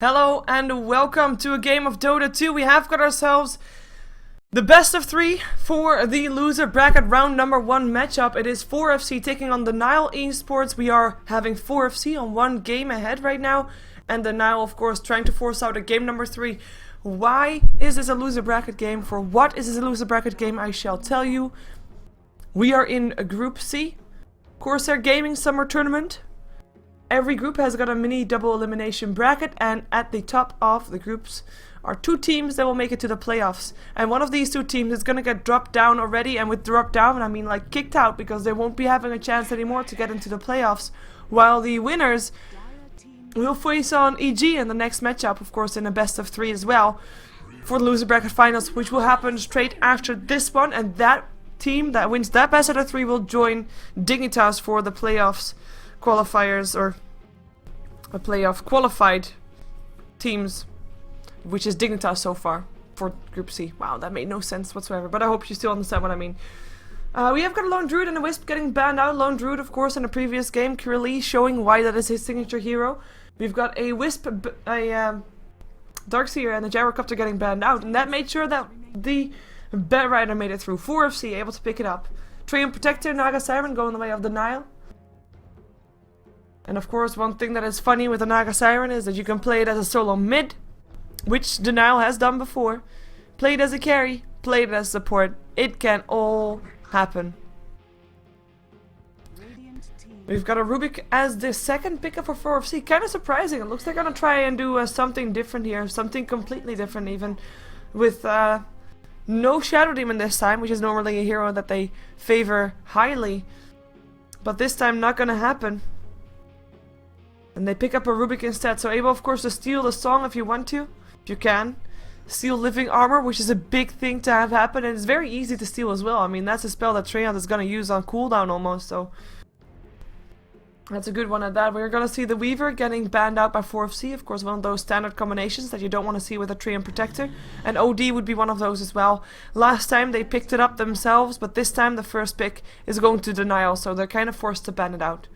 Hello and welcome to a game of Dota 2. We have got ourselves the best of 3 for the loser bracket round number 1 matchup. It is 4FC taking on Denial Esports. We are having 4FC on 1 game ahead right now, and Denial of course trying to force out a game number 3. Why is this a loser bracket game? For what is this a loser bracket game? I shall tell you. We are in Group C, Corsair Gaming Summer Tournament. Every group has got a mini double elimination bracket, and at the top of the groups are 2 teams that will make it to the playoffs. And one of these 2 teams is gonna get dropped down already, and with dropped down I mean like kicked out, because they won't be having a chance anymore to get into the playoffs. While the winners will face on EG in the next matchup, of course in a best of 3 as well, for the loser bracket finals, which will happen straight after this one. And that team that wins that best of 3 will join Dignitas for the playoffs qualifiers, or a playoff qualified teams, which is Dignitas so far for Group C. Wow, that made no sense whatsoever, but I hope you still understand what I mean. We have got a Lone Druid and a Wisp getting banned out. Lone Druid, of course, in the previous game, Kirili showing why that is his signature hero. We've got a Wisp, a Darkseer, and a Gyrocopter getting banned out, and that made sure that the Bat Rider made it through. 4FC able to pick it up. Treant Protector, Naga Siren going the way of Denial. And of course, one thing that is funny with the Naga Siren is that you can play it as a solo mid, which Denial has done before. Play it as a carry, play it as support. It can all happen. We've got a Rubik as the second pickup for 4FC. Kind of surprising. It looks like they're gonna try and do something different here, something completely different even, with no Shadow Demon this time, which is normally a hero that they favor highly. But this time not gonna happen. And they pick up a Rubik instead, so able of course to steal the song if you want to, if you can. Steal living armor, which is a big thing to have happen, and it's very easy to steal as well. I mean, that's a spell that Treant is gonna use on cooldown almost, so that's a good one at that. We're gonna see the Weaver getting banned out by 4FC, of course one of those standard combinations that you don't want to see with a Treant Protector, and OD would be one of those as well. Last time they picked it up themselves, but this time the first pick is going to Denial, so they're kind of forced to ban it out.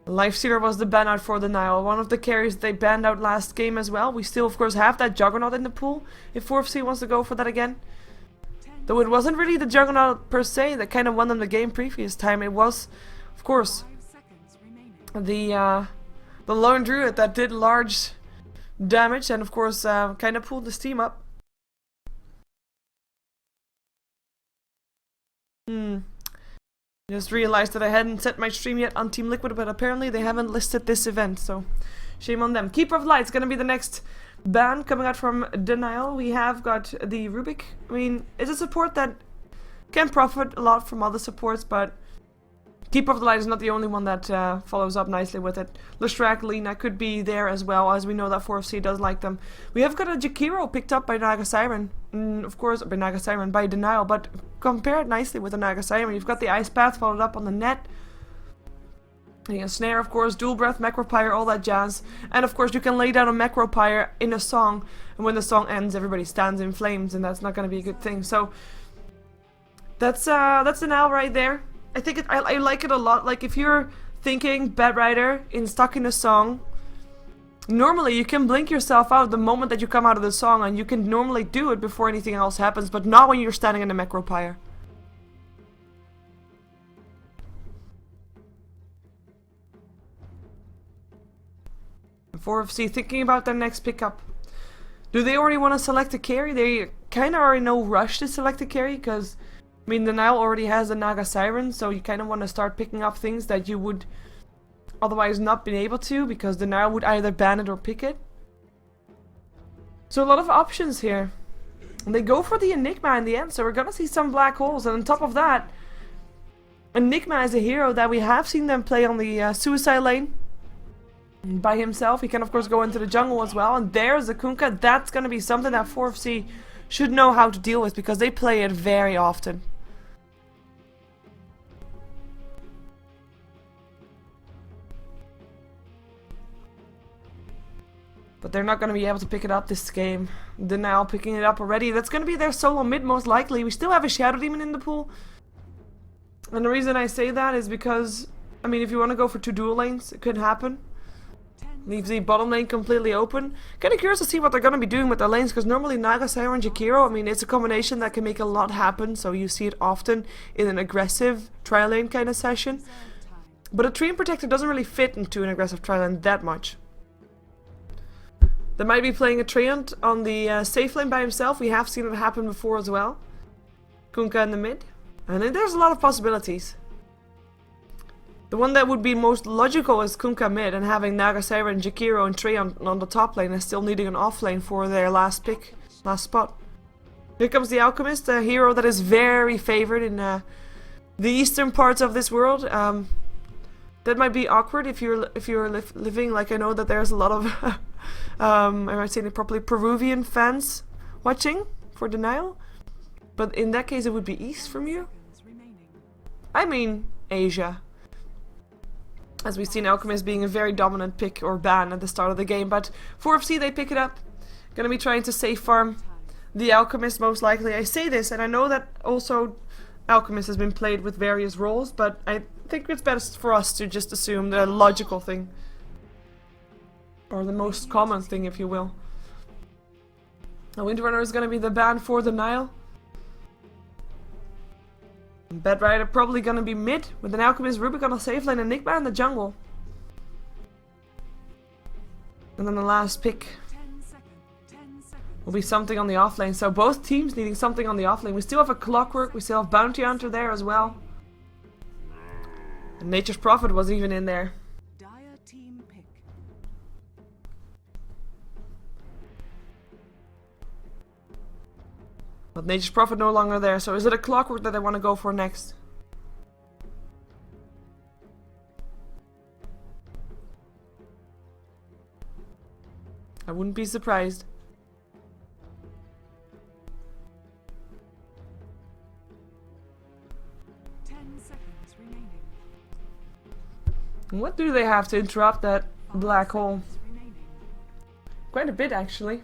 Lifestealer was the ban out for Denial, one of the carries they banned out last game as well. We still of course have that Juggernaut in the pool, if 4FC wants to go for that again. Though it wasn't really the Juggernaut per se that kind of won them the game previous time, it was, of course, the Lone Druid that did large damage and of course kind of pulled this team up. Just realized that I hadn't set my stream yet on Team Liquid, but apparently they haven't listed this event, so shame on them. Keeper of Light's gonna be the next ban coming out from Denial. We have got the Rubik. I mean, it's a support that can profit a lot from other supports, but Keeper of the Light is not the only one that follows up nicely with it. Lustrak, Lina could be there as well, as we know that 4FC does like them. We have got a Jakiro picked up by Naga Siren, of course, by Naga Siren, by Denial, but compared nicely with the Naga Siren. You've got the Ice Path followed up on the net. Yeah, Snare, of course, Dual Breath, Macropyre, all that jazz. And of course you can lay down a Macropyre in a song, and when the song ends everybody stands in flames, and that's not going to be a good thing. So that's Denial right there. I think I like it a lot. Like, if you're thinking Bat Rider stuck in a song, normally you can blink yourself out the moment that you come out of the song, and you can normally do it before anything else happens, but not when you're standing in a Macropyre. And 4FC thinking about their next pickup. Do they already want to select a carry? They kind of are in no rush to select a carry, because I mean, Denial already has a Naga Siren, so you kind of want to start picking up things that you would otherwise not been able to, because Denial would either ban it or pick it. So a lot of options here. And they go for the Enigma in the end, so we're gonna see some black holes. And on top of that, Enigma is a hero that we have seen them play on the suicide lane by himself. He can of course go into the jungle as well, and there's the Kunkka. That's gonna be something that 4FC should know how to deal with, because they play it very often. But they're not going to be able to pick it up this game. Denial picking it up already. That's going to be their solo mid most likely. We still have a Shadow Demon in the pool. And the reason I say that is because, I mean, if you want to go for 2 dual lanes, it could happen. Leaves the bottom lane completely open. Kinda curious to see what they're gonna be doing with their lanes, because normally Naga, Siren, and Jakiro, I mean, it's a combination that can make a lot happen, so you see it often in an aggressive trial lane kind of session. But a Treant Protector doesn't really fit into an aggressive trial lane that much. They might be playing a Treant on the safe lane by himself. We have seen it happen before as well. Kunkka in the mid. And then there's a lot of possibilities. The one that would be most logical is Kunkka mid and having Naga, Siren, Jakiro and Treant on the top lane and still needing an off lane for their last pick, last spot. Here comes the Alchemist, a hero that is very favored in the eastern parts of this world. That might be awkward if you're living, like, I know that there's a lot of am I saying it properly, Peruvian fans watching for Denial, but in that case it would be east from you. I mean Asia. As we've seen Alchemist being a very dominant pick or ban at the start of the game, but 4FC they pick it up. Gonna be trying to safe farm the Alchemist most likely. I say this and I know that also Alchemist has been played with various roles, but I think it's best for us to just assume the logical thing. Or the most common thing, if you will. A Windrunner is gonna be the ban for the Nile. Bedrider probably gonna be mid, with an Alchemist, Rubik on the safe lane, and Nigma in the jungle. And then the last pick will be something on the offlane. So both teams needing something on the offlane. We still have a Clockwork, we still have Bounty Hunter there as well. And Nature's Prophet was even in there. But Nature's Prophet no longer there, so is it a Clockwork that I want to go for next? I wouldn't be surprised. What do they have to interrupt that black hole? Quite a bit, actually.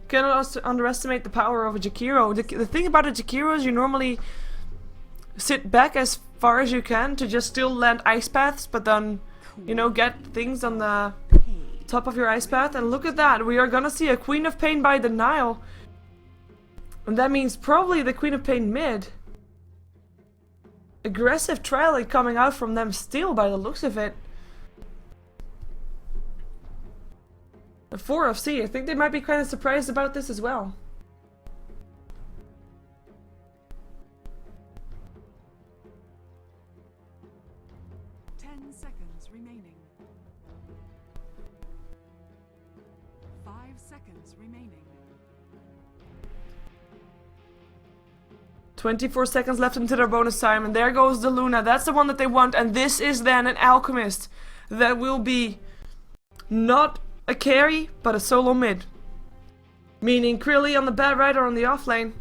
Cannot underestimate the power of a Jakiro. The thing about a Jakiro is you normally sit back as far as you can to just still land ice paths, but then, you know, get things on the top of your ice path. And look at that, we are gonna see a Queen of Pain by the Nile. And that means probably the Queen of Pain mid. Aggressive trial coming out from them still by the looks of it. The 4FC, I think they might be kind of surprised about this as well. Remaining. 5 seconds remaining. 24 seconds left into their bonus time, and there goes the Luna. That's the one that they want, and this is then an Alchemist that will be not a carry, but a solo mid. Meaning Krilly on the bad rider on the off lane.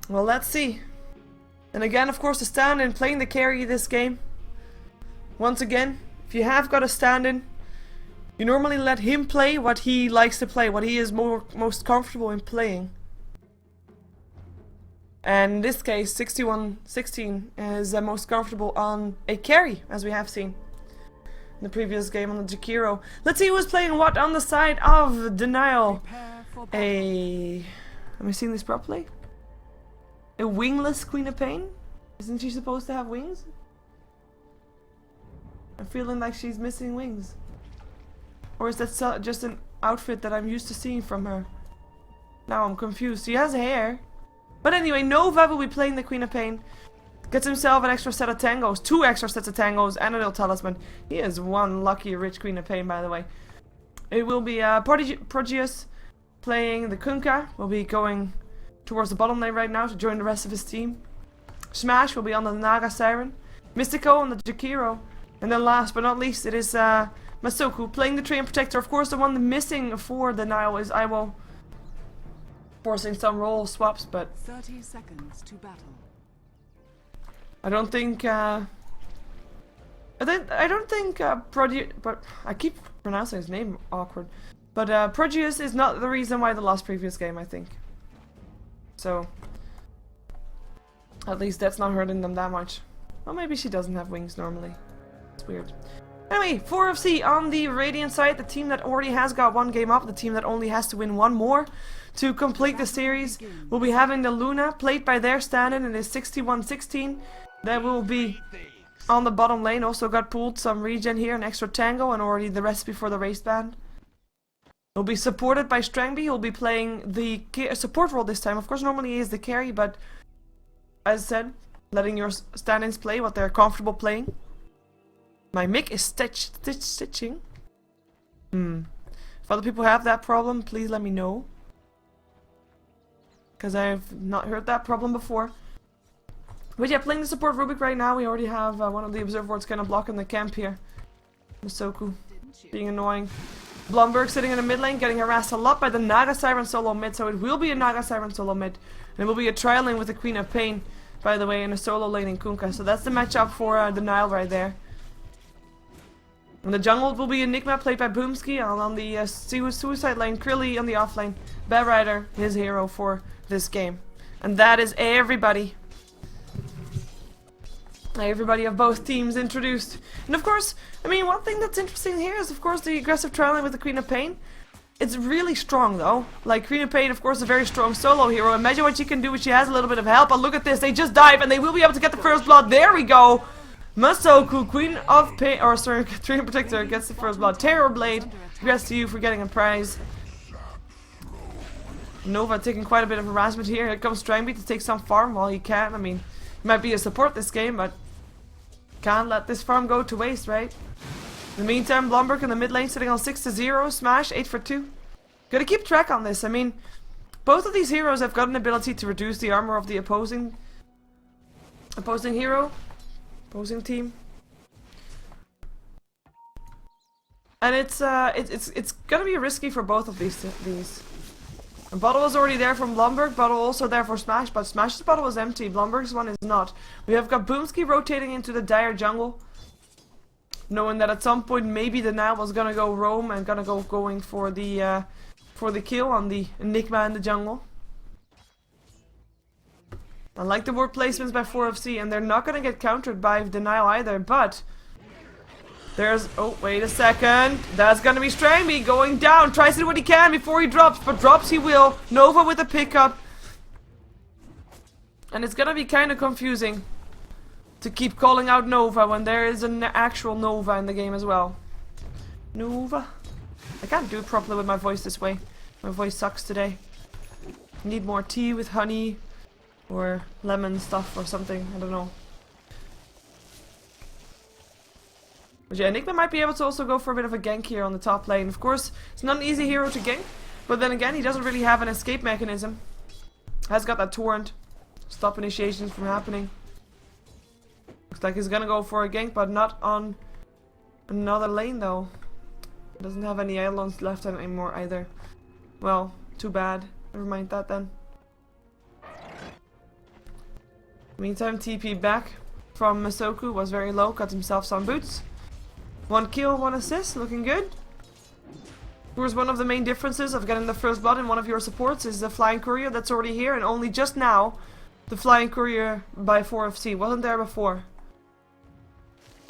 Well, let's see. And again, of course, the stand-in playing the carry this game. Once again, if you have got a stand-in, you normally let him play what he likes to play, what he is most comfortable in playing. And in this case, 61-16 is most comfortable on a carry, as we have seen in the previous game on the Jakiro. Let's see who's playing what on the side of Denial. Am I seeing this properly? A wingless Queen of Pain? Isn't she supposed to have wings? I'm feeling like she's missing wings. Or is that just an outfit that I'm used to seeing from her? Now I'm confused. She has hair. But anyway, Nova will be playing the Queen of Pain. Gets himself an extra set of tangos, 2 extra sets of tangos, and a little talisman. He is one lucky rich Queen of Pain, by the way. It will be Proteus playing the Kunkka. Will be going towards the bottom lane right now to join the rest of his team. Smash will be on the Naga Siren. Mystico on the Jakiro. And then last but not least, it is Masoku playing the Treant Protector. Of course, the one missing for the Nile is Iwo. Forcing some role swaps, but 30 seconds to battle. I don't think Proteus, but I keep pronouncing his name awkward. But Proteus is not the reason why they lost previous game, I think. So at least that's not hurting them that much. Well, maybe she doesn't have wings normally. It's weird. Anyway, 4FC on the Radiant side, the team that already has got one game up, the team that only has to win one more to complete the series. We'll be having the Luna played by their stand-in, and it's 61-16. That will be on the bottom lane. Also got pulled some regen here, an extra tango, and already the recipe for the race band. He'll be supported by Strangby. He'll be playing the support role this time. Of course, normally he is the carry, but as said, letting your stand-ins play what they're comfortable playing. My mic is stitching. If other people have that problem, please let me know. Because I've not heard that problem before. But yeah, playing the support Rubik right now. We already have one of the observer wards kind of blocking the camp here. Masoku being annoying. Blomberg sitting in the mid lane, getting harassed a lot by the Naga Siren solo mid. So it will be a Naga Siren solo mid. And it will be a trial lane with the Queen of Pain, by the way, in a solo lane in Kunkka. So that's the matchup for the Nile right there. In the jungle will be Enigma played by Boomski, and on the suicide lane, Krilly on the off lane. Bad Rider, his hero for this game. And that is everybody. Everybody of both teams introduced. And of course, I mean, one thing that's interesting here is of course the aggressive trialing with the Queen of Pain. It's really strong though. Like Queen of Pain, of course, a very strong solo hero. Imagine what she can do when she has a little bit of help. But look at this, they just dive and they will be able to get the first blood. There we go. Masoku, Queen of Pain, or sorry, Treant Protector gets the first blood. Terror Blade, congrats to you for getting a prize. Nova taking quite a bit of harassment here. Here comes Strangby to take some farm while he can. I mean, he might be a support this game, but can't let this farm go to waste, right? In the meantime, Blomberg in the mid lane sitting on 6-0, Smash 8 for 2. Gotta keep track on this. I mean, both of these heroes have got an ability to reduce the armor of the opposing hero. Opposing team, and it's gonna be risky for both of these. And bottle is already there from Blomberg. Bottle also there for Smash, but Smash's bottle is empty. Blomberg's one is not. We have got Boomski rotating into the dire jungle, knowing that at some point maybe the Nile was gonna go roam and gonna going for the kill on the Enigma in the jungle. I like the ward placements by 4FC, and they're not going to get countered by Denial either, but there's... Oh, wait a second. That's going to be Strangby going down. Tries to do what he can before he drops, but drops he will. Nova with a pickup. And it's going to be kind of confusing to keep calling out Nova when there is an actual Nova in the game as well. Nova. I can't do it properly with my voice this way. My voice sucks today. Need more tea with honey. Or lemon stuff or something, I don't know. But yeah, Enigma might be able to also go for a bit of a gank here on the top lane. Of course, it's not an easy hero to gank, but then again, he doesn't really have an escape mechanism. Has got that torrent. Stop initiations from happening. Looks like he's gonna go for a gank, but not on another lane though. Doesn't have any Eidolons left anymore either. Well, too bad. Never mind that then. Meantime, TP back from Masoku was very low, got himself some boots. 1 kill, 1 assist, looking good. Of course, one of the main differences of getting the first blood in one of your supports is the Flying Courier that's already here, and only just now the Flying Courier by 4FC wasn't there before.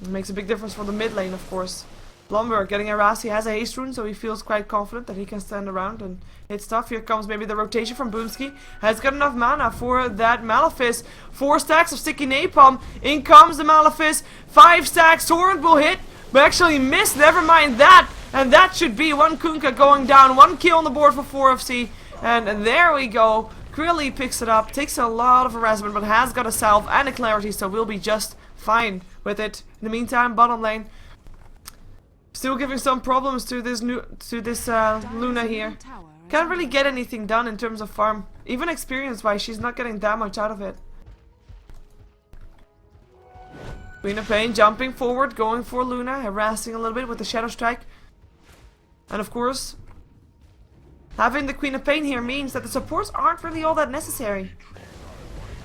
It makes a big difference for the mid lane, of course. Blomberg getting harassed, he has a haste rune, so he feels quite confident that he can stand around and hit stuff. Here comes maybe the rotation from Boomski. Has got enough mana for that Malefice. 4 stacks of sticky napalm. In comes the Malefice. 5 stacks. Torrent will hit, but actually missed. Never mind that. And that should be 1 Kunkka going down. 1 kill on the board for 4FC. And there we go. Krilly picks it up. Takes a lot of harassment, but has got a salve and a clarity, so we'll be just fine with it. In the meantime, bottom lane. Still giving some problems to this Luna here. Can't really get anything done in terms of farm. Even experience-wise, she's not getting that much out of it. Queen of Pain jumping forward, going for Luna, harassing a little bit with the Shadow Strike. And of course, having the Queen of Pain here means that the supports aren't really all that necessary.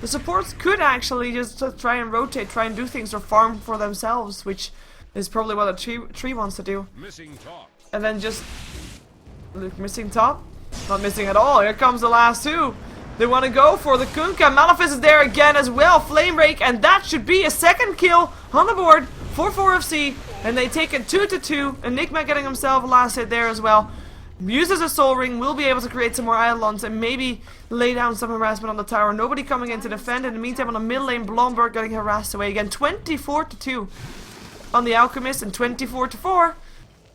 The supports could actually just try and rotate, try and do things or farm for themselves, which is probably what a tree wants to do. Missing top. And then just... missing top? Not missing at all. Here comes the last 2. They want to go for the Kunkka. Malefice is there again as well. Flame Rake. And that should be a second kill on the board for 4FC. And they take it 2-2. Enigma getting himself a last hit there as well. Uses a soul ring, will be able to create some more Eidolons and maybe lay down some harassment on the tower. Nobody coming in to defend. In the meantime, on the mid lane, Blomberg getting harassed away again. 24-2 on the Alchemist and 24-4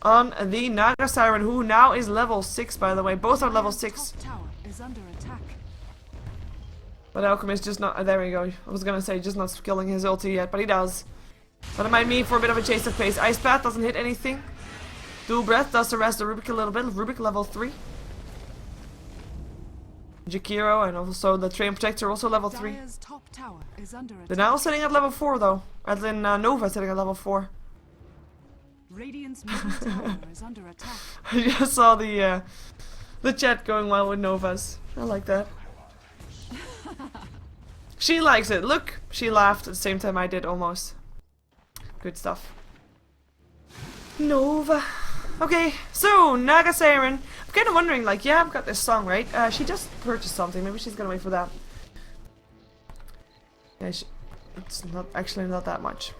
on the Naga Siren, who now is level 6, by the way. Both are level 6. Tower is under attack. But Alchemist just not... there we go. I was gonna say just not skilling his ulti yet, but he does. But it might mean for a bit of a chase of pace. Ice Path doesn't hit anything. Dual Breath does harass the Rubik a little bit. Rubik level 3. Jakiro and also the Train Protector also level 3. Dire's top tower is under They're attack. now sitting at level 4 though. As in Nova sitting at level 4. Radiant's middle tower is under attack. I just saw the chat going well with Novas. I like that. She likes it. Look, she laughed at the same time I did almost. Good stuff. Nova. Okay, so Naga Siren. I'm kind of wondering, like, yeah, I've got this song, right? She just purchased something. Maybe she's gonna wait for that. Yeah, it's not actually not that much.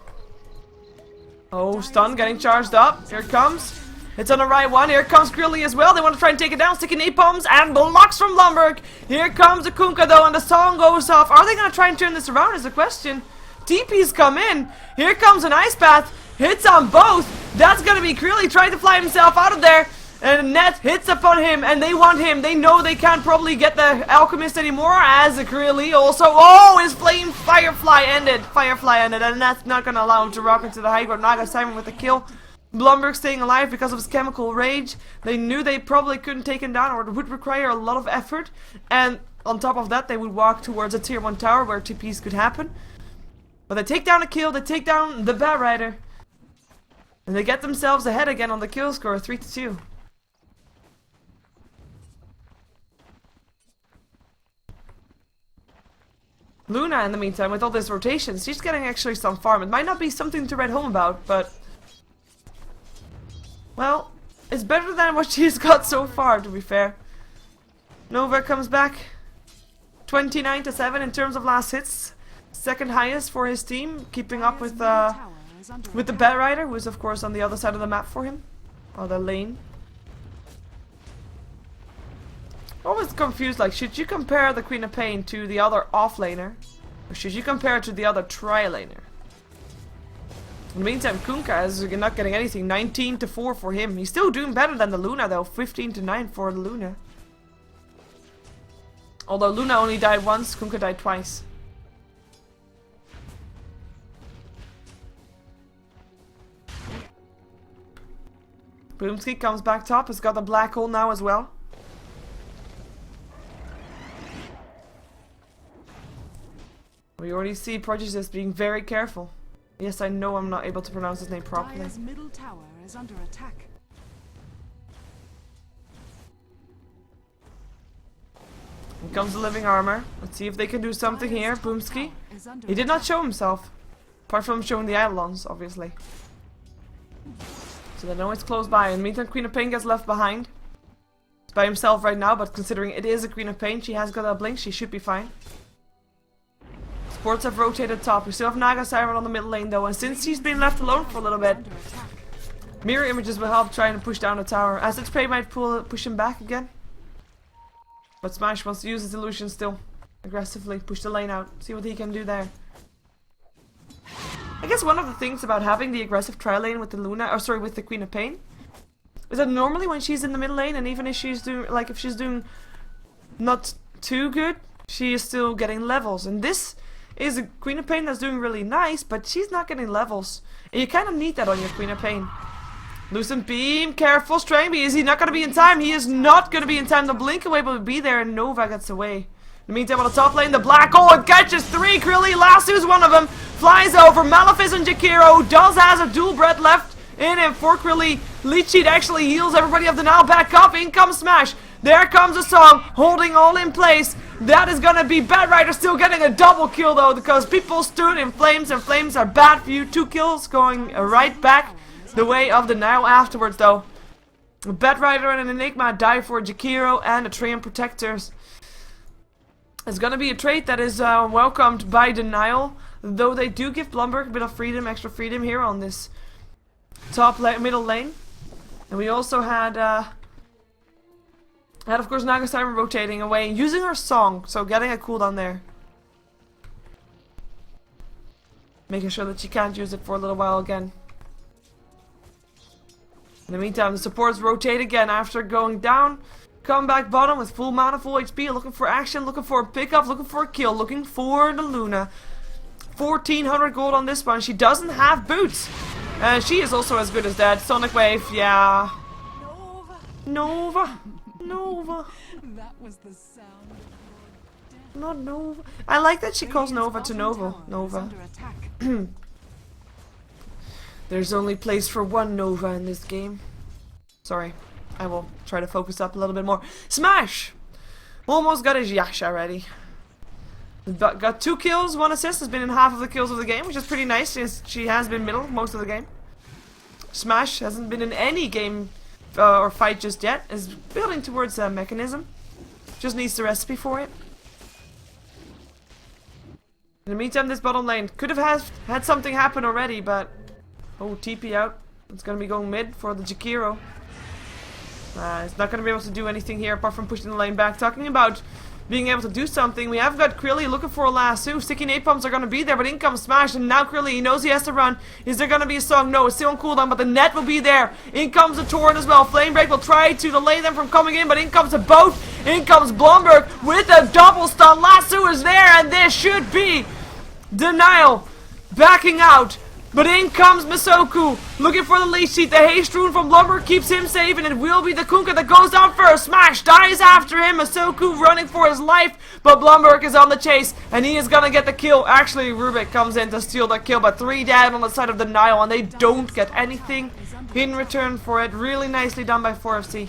Oh, stun getting charged up. Here it comes. It's on the right one. Here comes Grilly as well. They want to try and take it down. Sticking 8 bombs and blocks from Blomberg. Here comes the Kunkka though, and the song goes off. Are they gonna try and turn this around? Is the question. TP's come in. Here comes an Ice Path. Hits on both. That's gonna be Grilly trying to fly himself out of there. And Net hits upon him, and they want him. They know they can't probably get the Alchemist anymore, as Grilly also... oh, his flame Firefly ended. And that's not going to allow him to rock into the high ground. Naga Siren with the kill. Blomberg staying alive because of his chemical rage. They knew they probably couldn't take him down, or it would require a lot of effort. And on top of that, they would walk towards a tier 1 tower where TPs could happen. But they take down a kill, they take down the Bat Rider. And they get themselves ahead again on the kill score, 3-2. Luna, in the meantime, with all this rotation, she's getting actually some farm. It might not be something to write home about, but... well, it's better than what she's got so far, to be fair. Nova comes back. 29-7 in terms of last hits. Second highest for his team, keeping up with the Bat Rider, who is of course on the other side of the map for him. Other lane. Always confused, like, should you compare the Queen of Pain to the other offlaner? Or should you compare it to the other tri-laner? In the meantime, Kunkka is not getting anything. 19-4 for him. He's still doing better than the Luna though. 15-9 for the Luna. Although Luna only died once, Kunkka died twice. Boomski comes back top. Has got the black hole now as well. We already see Prodigious being very careful. Yes, I know I'm not able to pronounce his name properly. Dire's middle tower is under attack. Here comes the living armor. Let's see if they can do something here. Boomski. He did not show himself. Apart from showing the Eidolons, obviously. So they know it's close by. In the meantime, Queen of Pain gets left behind. He's by himself right now, but considering it is a Queen of Pain, she has got a blink, she should be fine. Sports have rotated top. We still have Naga Siren on the mid lane though, and since he's been left alone for a little bit, mirror images will help trying to push down the tower. Acid Spray might push him back again. But Smash wants to use his illusion still. Aggressively push the lane out. See what he can do there. I guess one of the things about having the aggressive tri-lane with the Luna, or sorry, with the Queen of Pain, is that normally when she's in the mid lane, and even if she's doing, like, if she's doing not too good, she is still getting levels. And this is a Queen of Pain that's doing really nice, but she's not getting levels. And you kind of need that on your Queen of Pain. Lucent Beam, careful, Strangby, is he not going to be in time? He is not going to be in time. The blink away will be there, and Nova gets away. In the meantime, on the top lane, the black hole, it catches 3, Krilly, Lasso's one of them, flies over, Malefice and Jakiro, does has a dual breath left in him for Krilly. Leech Sheet actually heals everybody up the now, back up, in comes Smash. There comes a song, holding all in place. That is gonna be Bat Rider still getting a double kill though, because people stood in flames, and flames are bad for you. 2 kills going right back the way of the now afterwards though. Bat Rider and an Enigma die for Jakiro and the Train Protectors. It's gonna be a trait that is welcomed by Denial, though they do give Blomberg a bit of freedom, extra freedom here on this middle lane. And we also had of course Nagasaki rotating away, using her song, so getting a cooldown there. Making sure that she can't use it for a little while again. In the meantime, the supports rotate again after going down. Come back bottom with full mana, full HP, looking for action, looking for a pickup, looking for a kill, looking for the Luna. 1400 gold on this one. She doesn't have boots. And she is also as good as that. Sonic Wave, yeah. Nova. Nova. That was the sound of death. Not Nova. I like that she calls Nova to Nova. Nova. There's only place for one Nova in this game. Sorry. I will try to focus up a little bit more. Smash! Almost got his Yash already. Got 2 kills, 1 assist. Has been in half of the kills of the game, which is pretty nice since she has been middle most of the game. Smash hasn't been in any game or fight just yet. Is building towards a mechanism. Just needs the recipe for it. In the meantime, this bottom lane could have had something happen already, but... Oh, TP out. It's gonna be going mid for the Jakiro. It's not gonna be able to do anything here apart from pushing the lane back. Talking about being able to do something, we have got Krilly looking for a lasso. Sticky napalms are gonna be there, but in comes Smash, and now Krilly, he knows he has to run. Is there gonna be a song? No, it's still on cooldown, but the net will be there. In comes the Torrent as well. Flame Break will try to delay them from coming in, but in comes a boat. In comes Blomberg with a double stun. Lasso is there, and this should be Denial backing out. But in comes Masoku, looking for the lead sheet. The haste rune from Blumberg keeps him safe, and it will be the Kunkka that goes down first. Smash dies after him. Masoku running for his life, but Blumberg is on the chase, and he is gonna get the kill. Actually, Rubik comes in to steal the kill, but 3 down on the side of the Nile, and they don't get anything in return for it. Really nicely done by 4FC.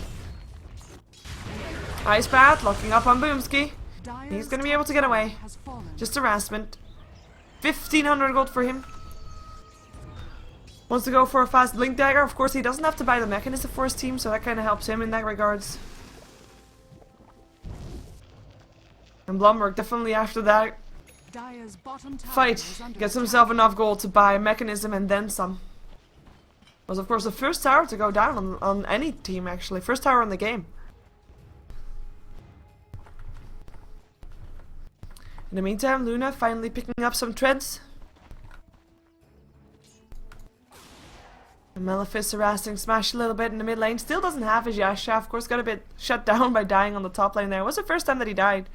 Ice Path locking up on Boomski. He's gonna be able to get away. Just harassment. 1500 gold for him. Wants to go for a fast Blink Dagger. Of course, he doesn't have to buy the mechanism for his team, so that kind of helps him in that regards. And Blumberg definitely after that fight gets himself enough gold to buy a mechanism and then some. Was of course the first tower to go down on any team actually. First tower in the game. In the meantime, Luna finally picking up some treads. And Malefice harassing Smash a little bit in the mid lane. Still doesn't have his Yasha. Of course, got a bit shut down by dying on the top lane there. It was the first time that he died.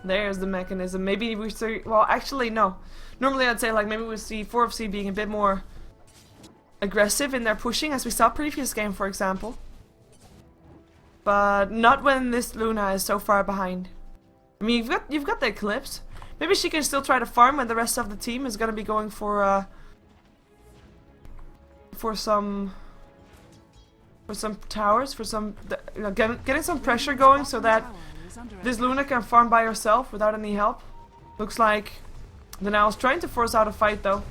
There's the mechanism. Maybe we see... Well, actually, no. Normally, I'd say, like, maybe we see 4FC being a bit more aggressive in their pushing, as we saw previous game, for example. But not when this Luna is so far behind. I mean, you've got the Eclipse. Maybe she can still try to farm when the rest of the team is gonna be going for some towers, for some getting some pressure going so that this Luna can farm by herself without any help. Looks like the Nile's trying to force out a fight though.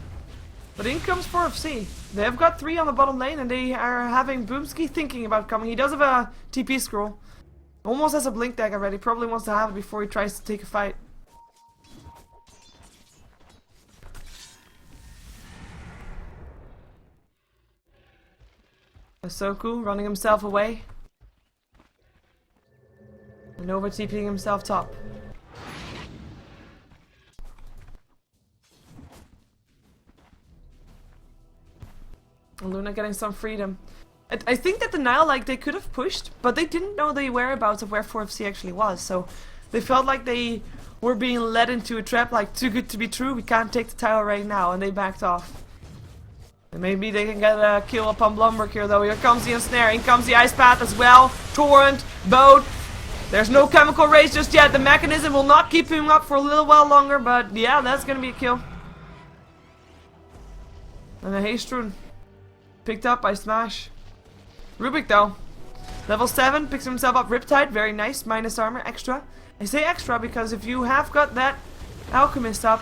But in comes 4FC. They have got 3 on the bottom lane and they are having Boomski thinking about coming. He does have a TP scroll. Almost has a Blink Dagger ready. Probably wants to have it before he tries to take a fight. Masoku running himself away. And over TPing himself top. And Luna getting some freedom. I think that the Nile, like, they could have pushed, but they didn't know the whereabouts of where 4FC actually was, so they felt like they were being led into a trap, like, too good to be true, we can't take the tower right now, and they backed off. And maybe they can get a kill upon Blumberg here though. Here comes the ensnare, in comes the Ice Path as well. Torrent, boat. There's no chemical race just yet. The mechanism will not keep him up for a little while longer, but yeah, that's gonna be a kill. And a haste rune. Picked up by Smash. Rubik though. Level 7, picks himself up Riptide, very nice, minus armor, extra. I say extra because if you have got that Alchemist up.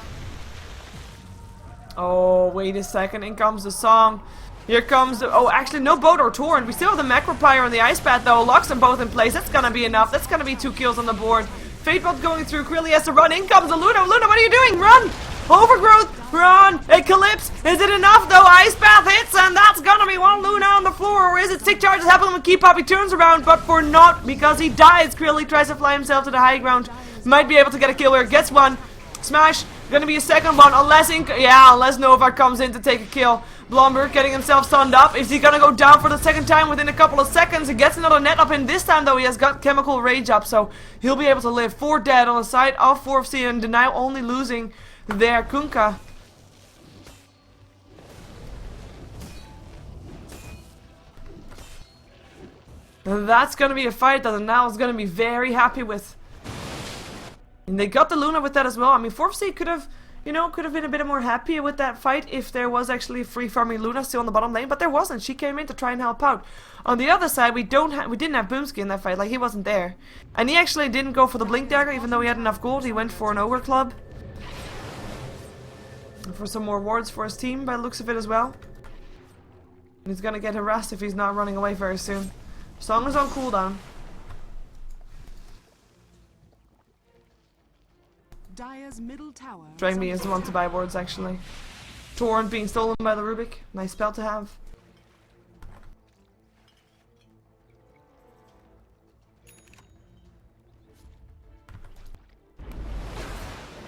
Oh, wait a second, in comes the song. Here comes the... Oh, actually, no boat or torrent. We still have the Macropire and the Ice Path, though. Locks them both in place. That's gonna be enough. That's gonna be 2 kills on the board. Fate bot going through. Quilly has to run. In comes the Luna. Luna, what are you doing? Run! Overgrowth! Run! Eclipse! Is it enough though? Ice Path hits, and that's gonna be one Luna on the floor. Or is it 6 charges? Happen with Keep Up. He turns around, but for not, because he dies. Quilly tries to fly himself to the high ground. Might be able to get a kill here. Gets one. Smash. Gonna be a second one, unless unless Nova comes in to take a kill. Blomberg getting himself stunned up. Is he gonna go down for the second time within a couple of seconds? He gets another net up in. This time though he has got Chemical Rage up, so he'll be able to live. 4 dead on the side of 4FC, and now only losing their Kunkka. That's gonna be a fight that the Nile is gonna be very happy with. And they got the Luna with that as well. I mean, 4FC could have, you know, could have been a bit more happy with that fight if there was actually free farming Luna still on the bottom lane, but there wasn't. She came in to try and help out. On the other side, we didn't have Boomski in that fight. Like, he wasn't there, and he actually didn't go for the Blink Dagger, even though he had enough gold. He went for an Ogre Club for some more wards for his team, by the looks of it as well. And he's gonna get harassed if he's not running away very soon. Song is on cooldown. Dire's middle tower. Dragme is the one to buy wards, actually. Torrent being stolen by the Rubik. Nice spell to have.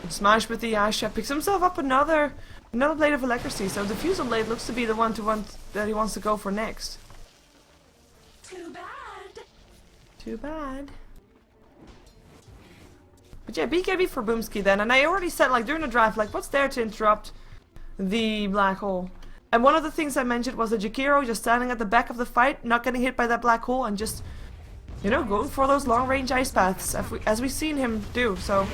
Smash with the Asha. Picks himself up another Blade of Legacy. So the Fusel Blade looks to be the one that he wants to go for next. Too bad. Too bad. But yeah, BKB for Boomski then, and I already said, like, during the draft, like, what's there to interrupt the black hole? And one of the things I mentioned was the Jakiro just standing at the back of the fight, not getting hit by that black hole, and just, you know, going for those long-range ice paths, as we've seen him do. So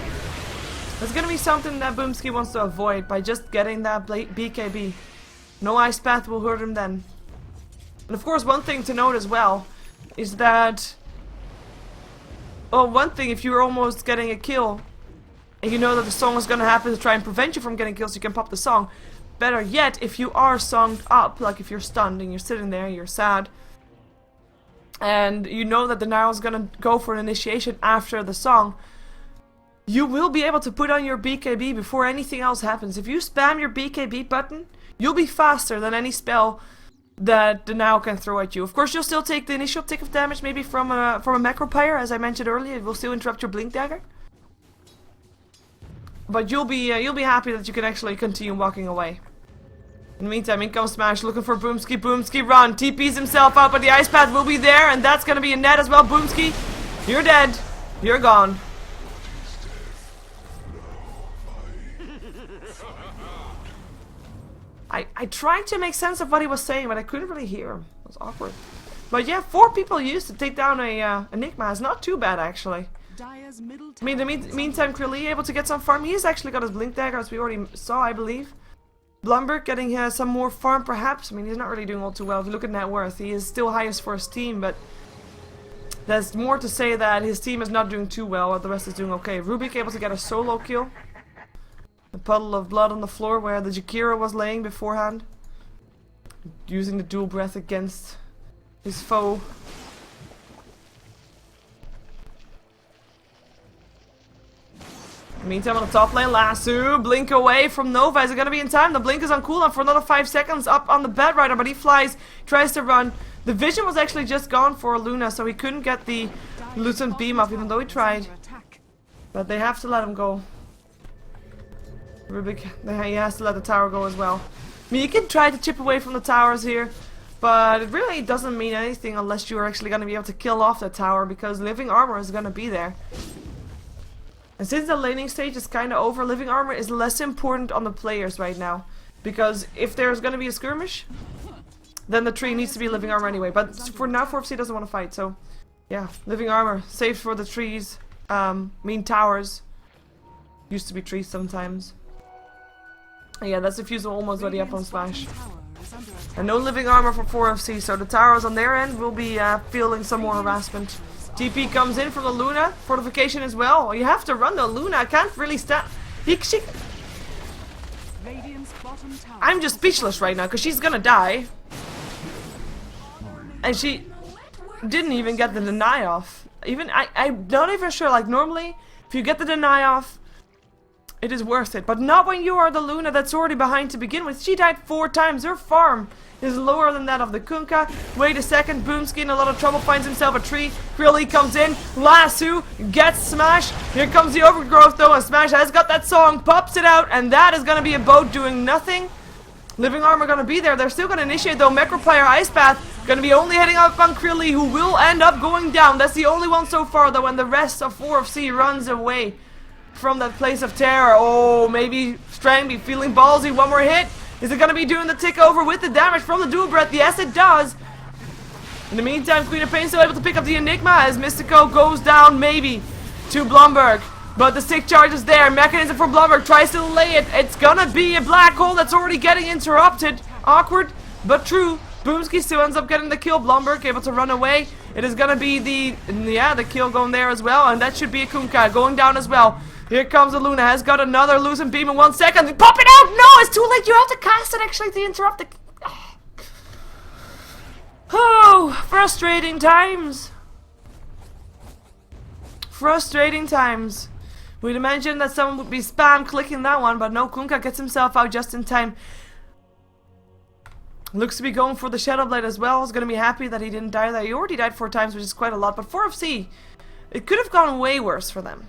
that's gonna be something that Boomski wants to avoid by just getting that BKB. No ice path will hurt him then. And of course, one thing to note as well is that, well, one thing, if you're almost getting a kill and you know that the song is going to happen to try and prevent you from getting kills, you can pop the song. Better yet, if you are songed up, like if you're stunned and you're sitting there, you're sad, and you know that the Nile is going to go for an initiation after the song, you will be able to put on your BKB before anything else happens. If you spam your BKB button, you'll be faster than any spell that the Nile can throw at you. Of course, you'll still take the initial tick of damage, maybe from a Macropyre, as I mentioned earlier. It will still interrupt your Blink Dagger, but you'll be happy that you can actually continue walking away. In the meantime, in comes Smash, looking for Boomski. Boomski, run! TP's himself out, but the Ice Path will be there, and that's gonna be a net as well. Boomski, you're dead. You're gone. I tried to make sense of what he was saying, but I couldn't really hear him. It was awkward. But yeah, 4 people used to take down a Enigma. It's not too bad, actually. I mean, in the meantime, Krilly able to get some farm. He's actually got his Blink Dagger, as we already saw, I believe. Blumberg getting some more farm, perhaps. I mean, he's not really doing all too well. If you look at net worth, he is still highest for his team, but there's more to say that his team is not doing too well, while the rest is doing okay. Rubik able to get a solo kill. A puddle of blood on the floor where the Jakiro was laying beforehand. Using the dual breath against his foe. Meantime, on the top lane, Lasso, blink away from Nova. Is it going to be in time? The blink is on cooldown for another 5 seconds. Up on the bed rider, but he flies, tries to run. The vision was actually just gone for Luna, so he couldn't get the Lucent beam up, even though he tried. But they have to let him go. Rubik, he has to let the tower go as well. I mean, you can try to chip away from the towers here, but it really doesn't mean anything unless you're actually going to be able to kill off the tower, because living armor is going to be there. And since the laning stage is kind of over, living armor is less important on the players right now. Because if there's going to be a skirmish, then the tree needs to be living armor anyway. But for now, 4FC doesn't want to fight, so yeah, living armor, safe for the trees. Towers used to be trees sometimes. Yeah, that's the Fusel almost ready up on Smash. And no living armor for 4FC, so the towers on their end will be feeling some more harassment. TP comes in from the Luna, fortification as well. You have to run the Luna, I can't really stand. I'm just speechless right now, because she's gonna die. And she didn't even get the deny off. I'm not even sure, like normally, If you get the deny off, it is worth it. But not when you are the Luna that's already behind to begin with. She died 4 times. Her farm is lower than that of the Kunkka. Wait a second. Boomski in a lot of trouble. Finds himself a tree. Krilly comes in. Lasso gets Smash. Here comes the overgrowth though. And Smash has got that song. Pops it out. And that is going to be a boat doing nothing. Living Armor going to be there. They're still going to initiate though. Necro player Ice Path going to be only heading up on Krilly, who will end up going down. That's the only one so far though. And the rest of 4FC runs away from that place of terror. Oh, maybe Strangby feeling ballsy. One more hit. Is it going to be doing the tick over with the damage from the dual breath? Yes, it does. In the meantime, Queen of Pain still able to pick up the Enigma as Mystico goes down maybe to Blumberg. But the stick charge is there. Mechanism for Blumberg tries to lay it. It's going to be a black hole that's already getting interrupted. Awkward, but true. Boomski still ends up getting the kill. Blumberg able to run away. It is going to be the kill going there as well. And that should be a Kunkka going down as well. Here comes the Luna, has got another losing beam in 1 second. Pop it out! No, it's too late. You have to cast it actually to interrupt the... Oh, frustrating times. Frustrating times. We'd imagine that someone would be spam clicking that one, but no, Kunkka gets himself out just in time. Looks to be going for the Shadow Blade as well. He's going to be happy that he didn't die there. He already died 4 times, which is quite a lot. But 4FC, it could have gone way worse for them.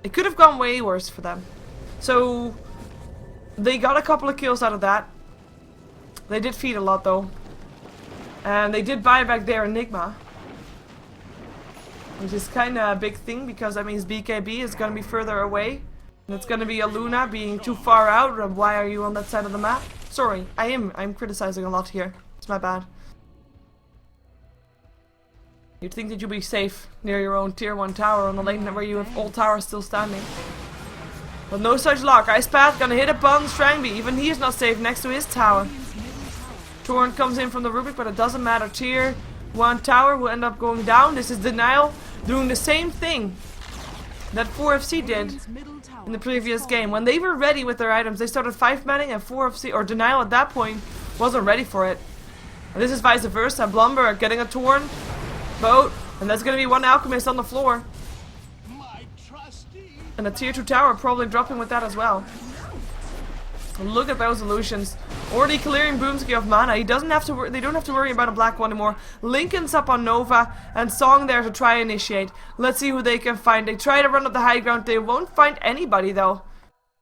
It could have gone way worse for them. So, they got a couple of kills out of that. They did feed a lot though. And they did buy back their Enigma. Which is kind of a big thing because that means BKB is going to be further away. And it's going to be a Luna being too far out. Why are you on that side of the map? Sorry, I'm criticizing a lot here. It's my bad. You'd think that you'd be safe near your own tier 1 tower on the lane where you have old towers still standing. But no such luck. Ice Path gonna hit upon Strangby. Even he is not safe next to his tower. Torn comes in from the Rubik, but it doesn't matter. Tier 1 tower will end up going down. This is Denial doing the same thing that 4FC did in the previous game. When they were ready with their items, they started 5-manning and 4FC, or Denial at that point, wasn't ready for it. And this is vice versa. Blumberg getting a Torn boat, and there's gonna be 1 Alchemist on the floor. And a tier 2 tower probably dropping with that as well. Look at those illusions. Already clearing Boomski of mana. He doesn't have to. They don't have to worry about a black one anymore. Lincoln's up on Nova and Song there to try and initiate. Let's see who they can find. They try to run up the high ground. They won't find anybody though.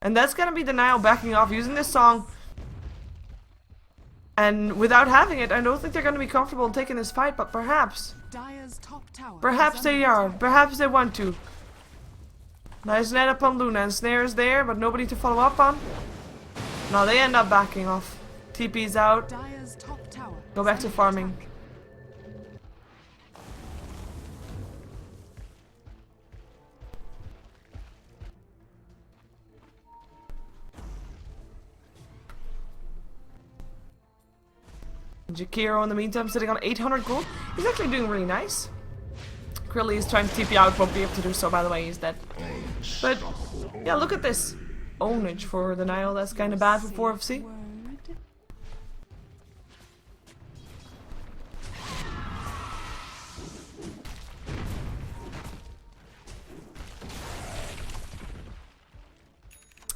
And that's gonna be Denial backing off using this Song. And without having it, I don't think they're gonna be comfortable in taking this fight. But perhaps they are. Perhaps they want to. Nice net up on Luna, and Snare is there, but nobody to follow up on. No, they end up backing off. TP's out. Go back to farming. Jakiro in the meantime sitting on 800 gold. He's actually doing really nice. Krilly is trying to TP out, won't be able to do so, by the way, he's dead. But, yeah, look at this. Ownage for Denial, that's kind of bad for 4FC.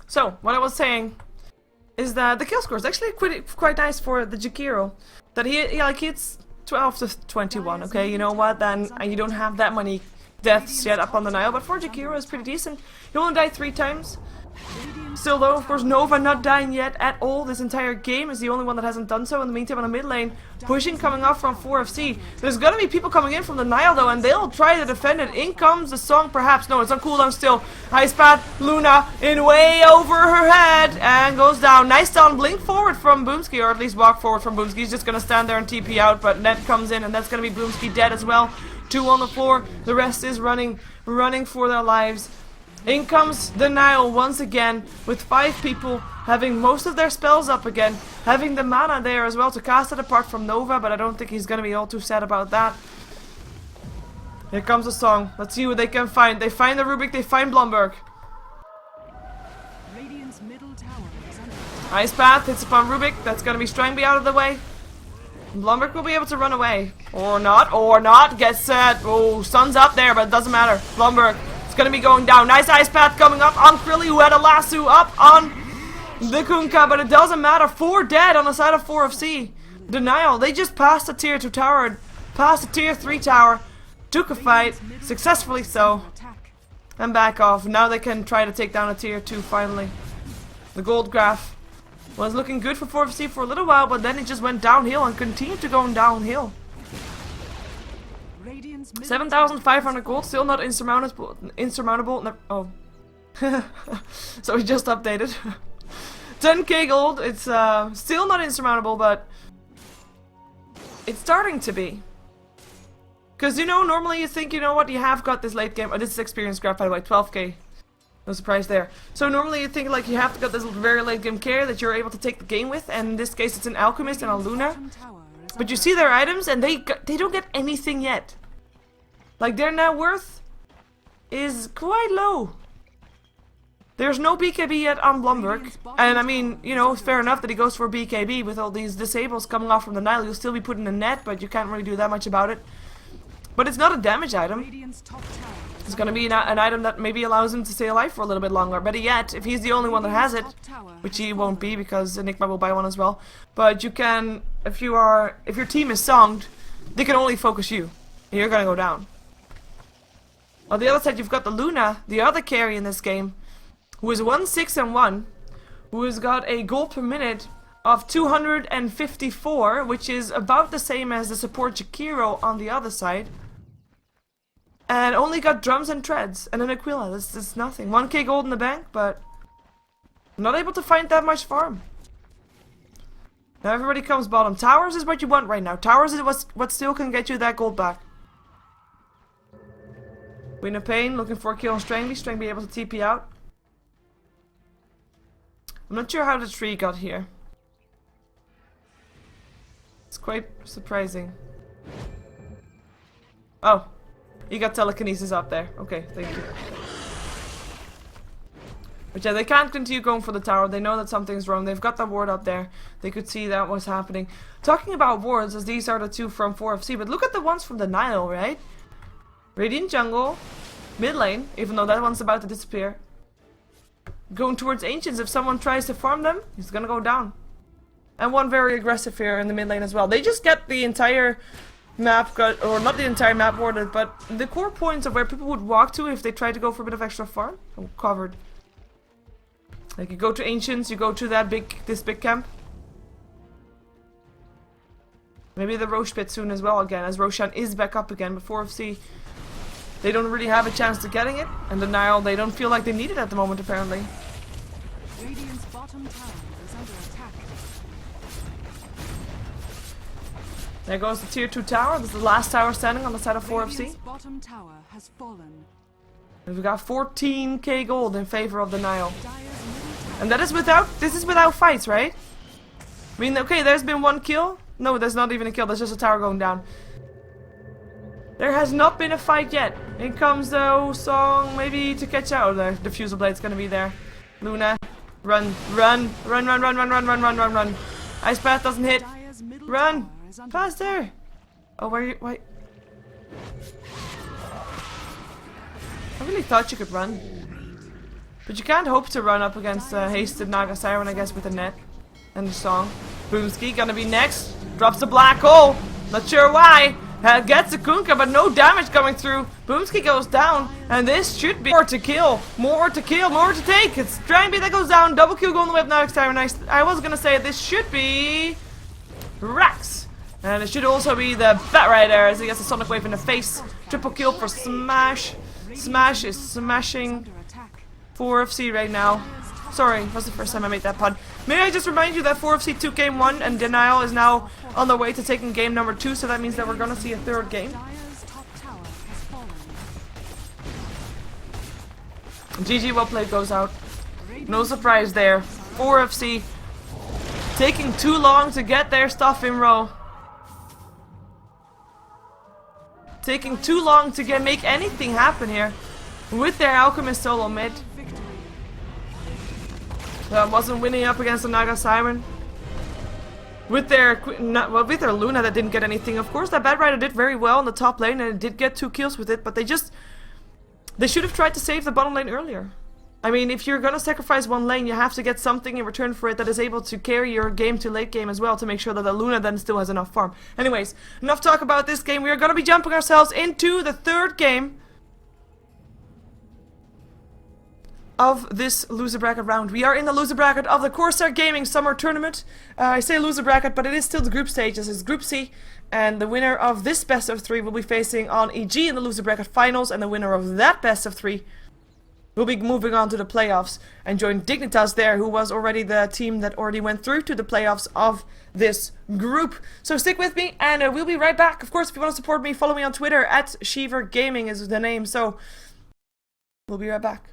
So, what I was saying is that the kill score is actually quite nice for the Jakiro. That he hits 12 to 21, okay, you know what, then you don't have that many deaths yet up on the Nile, but for Jakiro is pretty decent. He only died 3 times. Still though, of course, Nova not dying yet at all this entire game is the only one that hasn't done so. In the meantime, on the mid lane, pushing coming off from 4FC. There's gonna be people coming in from the Nile though, and they'll try to defend it. In comes the Song, perhaps. No, it's on cooldown still. Ice Path, Luna, in way over her head, and goes down. Nice down blink forward from Boomski, or at least walk forward from Boomski. He's just gonna stand there and TP out, but Net comes in, and that's gonna be Boomski dead as well. 2 on the floor, the rest is running for their lives. In comes Denial once again, with 5 people having most of their spells up again, having the mana there as well to cast it apart from Nova, but I don't think he's gonna be all too sad about that. Here comes the Song. Let's see what they can find. They find the Rubik, they find Blumberg. Ice Path hits upon Rubik, that's gonna be Strangby out of the way. Blumberg will be able to run away. Or not, gets set. Oh, sun's up there, but it doesn't matter. Blumberg gonna be going down. Nice ice path coming up on Krilly, who had a lasso up on the Kunkka, but it doesn't matter. 4 dead on the side of 4FC. Denial, they just passed the tier 2 tower, passed the tier 3 tower, took a fight, successfully so, and back off. Now they can try to take down a tier 2 finally. The gold graph was looking good for 4FC for a little while, but then it just went downhill and continued to go downhill. 7,500 gold, still not insurmountable. No, oh. So we just updated. 10k gold, it's still not insurmountable, but it's starting to be. Because, you know, normally you think, you know what, you have got this late game. Oh, this is experience graph, by the way, 12k. No surprise there. So normally you think like you have to get this very late game carry that you're able to take the game with, and in this case it's an Alchemist and a Luna. But you see their items and they don't get anything yet. Like their net worth is quite low. There's no BKB yet on Blumberg, and I mean, you know, fair enough that he goes for BKB with all these disables coming off from the Nile. You'll still be putting a net, but you can't really do that much about it. But it's not a damage item. It's gonna be an item that maybe allows him to stay alive for a little bit longer. Better yet, if he's the only one that has it, which he won't be because Enigma will buy one as well. But you can, if your team is songed, they can only focus you. And you're gonna go down. On the other side, you've got the Luna, the other carry in this game, who is 1-6-1, who has got a gold per minute of 254, which is about the same as the support Jakiro on the other side. And only got drums and treads and an Aquila. This is nothing. 1k gold in the bank, but not able to find that much farm. Now everybody comes bottom. Towers is what you want right now. Towers is what still can get you that gold back. Queen of Pain looking for a kill on Strangby. Strangby able to TP out. I'm not sure how the tree got here. It's quite surprising. Oh. You got telekinesis up there. Okay, thank you. But yeah, they can't continue going for the tower. They know that something's wrong. They've got that ward up there. They could see that was happening. Talking about wards, as these are the 2 from 4FC, but look at the ones from the Nile, right? Radiant jungle, mid lane, even though that one's about to disappear. Going towards Ancients. If someone tries to farm them, he's gonna go down. And one very aggressive here in the mid lane as well. They just get the entire map or not the entire map warded, but the core points of where people would walk to if they tried to go for a bit of extra farm. Oh, covered. Like you go to Ancients, you go to this big camp. Maybe the Roche pit soon as well again, as Roshan is back up again. But 4FC, they don't really have a chance to getting it, and the Nile, they don't feel like they need it at the moment apparently. Radiant's bottom tower is under attack. There goes the tier 2 tower. This is the last tower standing on the side of 4FC. Bottom tower has fallen. And we got 14k gold in favor of the Nile. And that is this is without fights, right? I mean, okay, there's been 1 kill. No, there's not even a kill, there's just a tower going down. There has not been a fight yet. In comes though Song, maybe to catch out. The diffusal blade's gonna be there. Luna, run, run, run, run, run, run, run, run, run, run, run. Ice path doesn't hit. Run! Faster! Oh, where are you? Wait. I really thought you could run. But you can't hope to run up against hasted Naga Siren, I guess, with the net and the Song. Boomski gonna be next. Drops the black hole. Not sure why. Gets the Kunkka, but no damage coming through. Boomski goes down, and this should be more to kill, more to kill, more to take. It's Strangby that goes down. Double kill going the whip now. I was gonna say this should be Rax. And it should also be the Bat Rider as he gets a Sonic Wave in the face. Triple kill for Smash. Smash is smashing 4FC right now. Sorry, it was the first time I made that pun. May I just remind you that 4FC took game 1 and Denial is now on the way to taking game number 2, so that means that we're gonna see a 3rd game. GG, well played goes out. No surprise there. 4FC taking too long to get their stuff in row. Taking too long to make anything happen here with their Alchemist solo mid. That wasn't winning up against the Naga Siren. With their Luna that didn't get anything. Of course, that Bad Rider did very well in the top lane and it did get 2 kills with it, but they just They should have tried to save the bottom lane earlier. I mean, if you're gonna sacrifice one lane, you have to get something in return for it that is able to carry your game to late game as well, to make sure that the Luna then still has enough farm. Anyways, enough talk about this game. We are gonna be jumping ourselves into the third game of this loser bracket round. We are in the loser bracket of the Corsair Gaming Summer Tournament. I say loser bracket, but it is still the group stage. This is Group C, and the winner of this best of 3 will be facing on EG in the loser bracket finals, and the winner of that best of 3 will be moving on to the playoffs and join Dignitas there, who was already the team that already went through to the playoffs of this group. So stick with me, and we'll be right back. Of course, if you want to support me, follow me on Twitter, @SheeverGaming is the name. So we'll be right back.